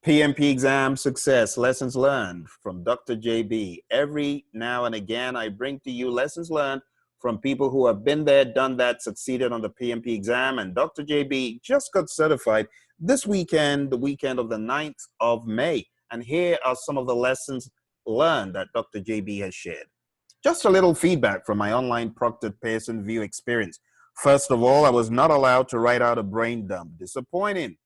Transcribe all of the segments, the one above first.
PMP exam success, lessons learned from Dr. JB. Every now and again, I bring to you lessons learned from people who have been there, done that, succeeded on the PMP exam. And Dr. JB just got certified this weekend, the weekend of the 9th of May. And here are some of the lessons learned that Dr. JB has shared. Just a little feedback from my online proctored Pearson VUE experience. First of all, I was not allowed to write out a brain dump. Disappointing.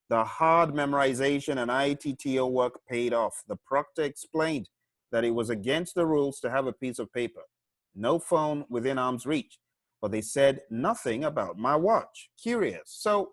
The hard memorization and ITTO work paid off. The proctor explained that it was against the rules to have a piece of paper. No phone within arm's reach. But they said nothing about my watch. Curious. So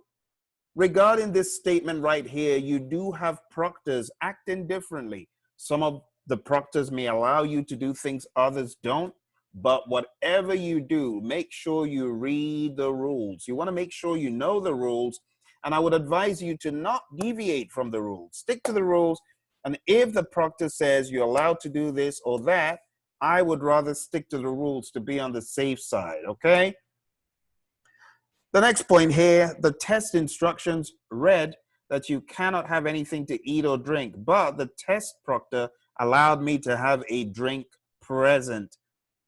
regarding this statement right here, you do have proctors acting differently. Some of the proctors may allow you to do things others don't. But whatever you do, make sure you read the rules. You want to make sure you know the rules. And I would advise you to not deviate from the rules. Stick to the rules. And if the proctor says you're allowed to do this or that, I would rather stick to the rules to be on the safe side, okay? The next point here, the test instructions read that you cannot have anything to eat or drink, but the test proctor allowed me to have a drink present.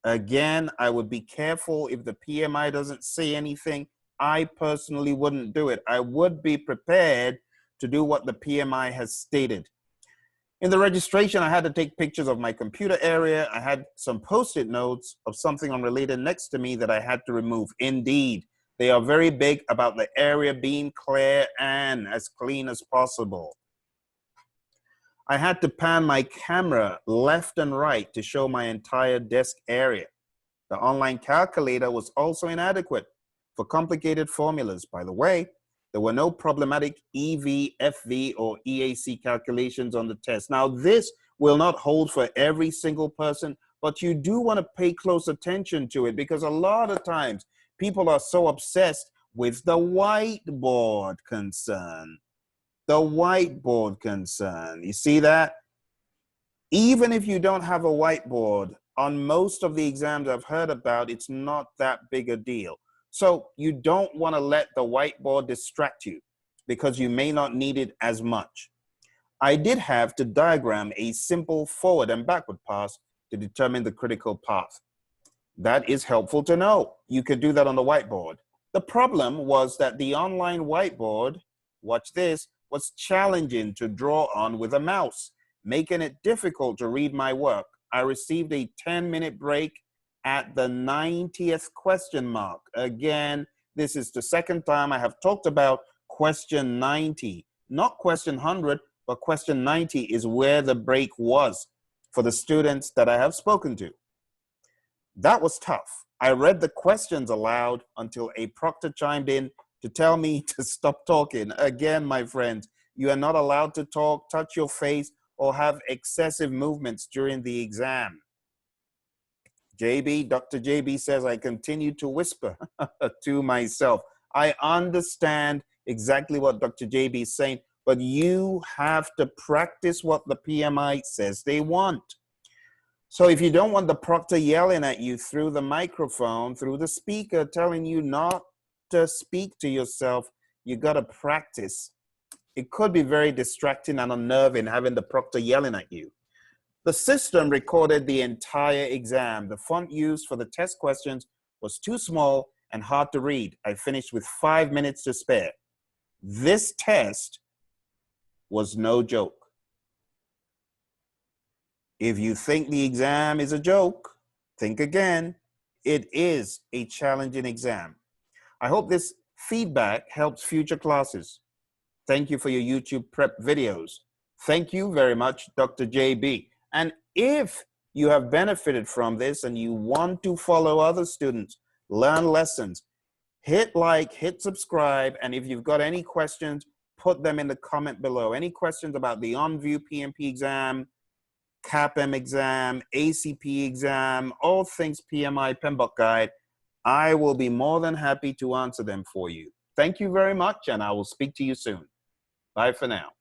Again, I would be careful if the PMI doesn't say anything. I personally wouldn't do it. I would be prepared to do what the PMI has stated. In the registration, I had to take pictures of my computer area. I had some post-it notes of something unrelated next to me that I had to remove. Indeed, they are very big about the area being clear and as clean as possible. I had to pan my camera left and right to show my entire desk area. The online calculator was also inadequate for complicated formulas. By the way, there were no problematic EV, FV, or EAC calculations on the test. Now, this will not hold for every single person, but you do want to pay close attention to it because a lot of times people are so obsessed with the whiteboard concern. The whiteboard concern. You see that? Even if you don't have a whiteboard, on most of the exams I've heard about, it's not that big a deal. So you don't want to let the whiteboard distract you because you may not need it as much. I did have to diagram a simple forward and backward pass to determine the critical path. That is helpful to know. You could do that on the whiteboard. The problem was that the online whiteboard, watch this, was challenging to draw on with a mouse, making it difficult to read my work. I received a 10-minute break at the 90th question mark. Again, this is the second time I have talked about question 90. Not question 100, but question 90 is where the break was for the students that I have spoken to. That was tough. I read the questions aloud until a proctor chimed in to tell me to stop talking. Again, my friends, you are not allowed to talk, touch your face, or have excessive movements during the exam. Dr. JB says I continue to whisper to myself. I understand exactly what Dr. JB is saying, but you have to practice what the PMI says they want. So if you don't want the proctor yelling at you through the microphone, through the speaker, telling you not to speak to yourself, you got to practice. It could be very distracting and unnerving having the proctor yelling at you. The system recorded the entire exam. The font used for the test questions was too small and hard to read. I finished with 5 minutes to spare. This test was no joke. If you think the exam is a joke, think again. It is a challenging exam. I hope this feedback helps future classes. Thank you for your YouTube prep videos. Thank you very much, Dr. JB. And if you have benefited from this and you want to follow other students, learn lessons, hit like, hit subscribe, and if you've got any questions, put them in the comment below. Any questions about the OnVUE PMP exam, CAPM exam, ACP exam, all things PMI PMBOK guide, I will be more than happy to answer them for you. Thank you very much, and I will speak to you soon. Bye for now.